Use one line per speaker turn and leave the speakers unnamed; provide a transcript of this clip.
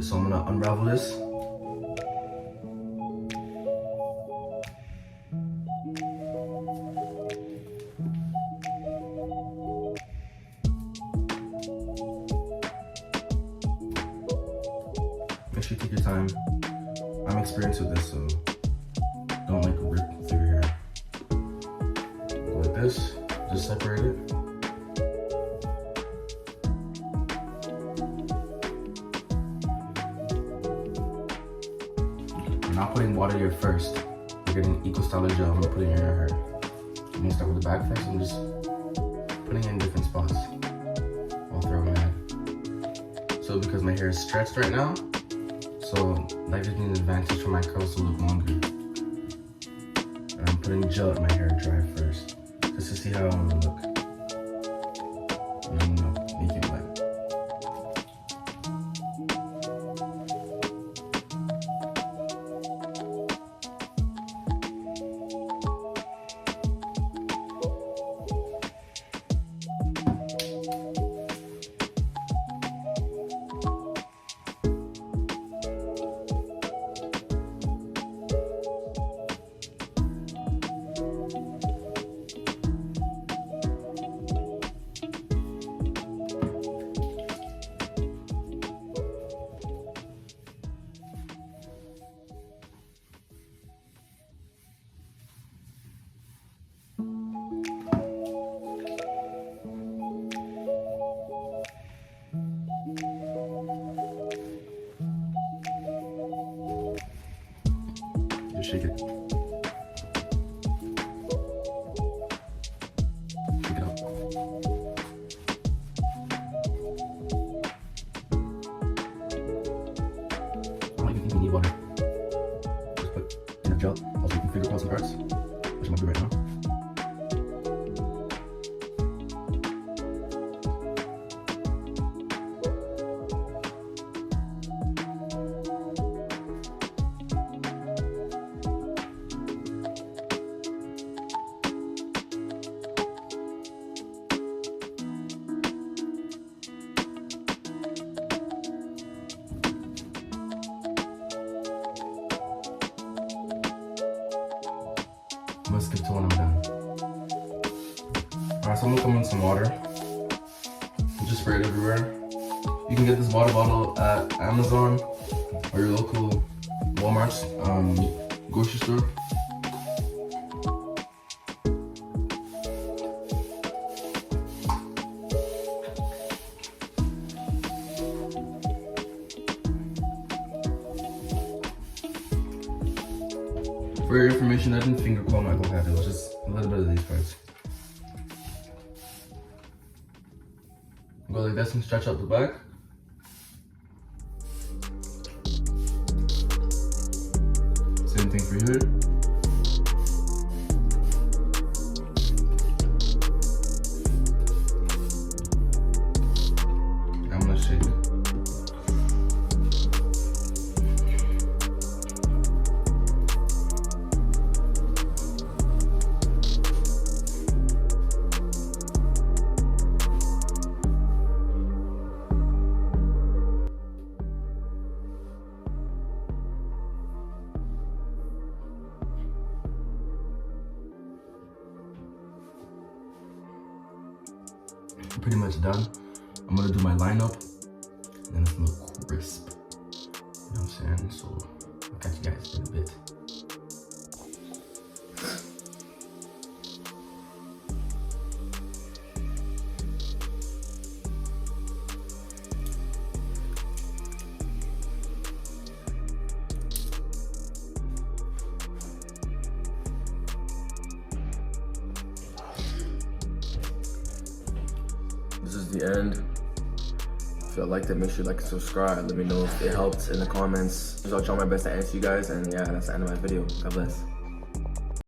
So I'm gonna unravel this. Make sure you take your time. I'm experienced with this, so don't like rip through your hair. Go like this, just separate it. I'm not putting water here first. You're getting equal styler gel. I'm gonna put it in your hair. I'm gonna start with the back first. I'm just putting it in different spots all throughout my head. So because my hair is stretched right now, so that gives me an advantage for my curls to look longer. And I'm putting gel in my hair dry first, just to see how it will look. And I'm gonna make it wet. Just shake it. Shake it up. I don't even think you need water. Just put enough gel. Also, you can finger curl some parts, which I'm gonna do right now. I'm gonna skip to when I'm done. Alright, so I'm gonna come in some water. Just spray it everywhere. You can get this water bottle at Amazon or your local Walmart's grocery store. For your information, I didn't finger comb my whole head. It was just a little bit of these parts. Go like this and stretch out the back. Same thing for here. I'm gonna shake it. Pretty much done. I'm gonna do my lineup and then it's gonna look crisp. You know what I'm saying? So I'll catch you guys in a bit. This is the end. If you liked it, make sure you like and subscribe. Let me know if it helped in the comments. I'll try my best to answer you guys. And yeah, that's the end of my video. God bless.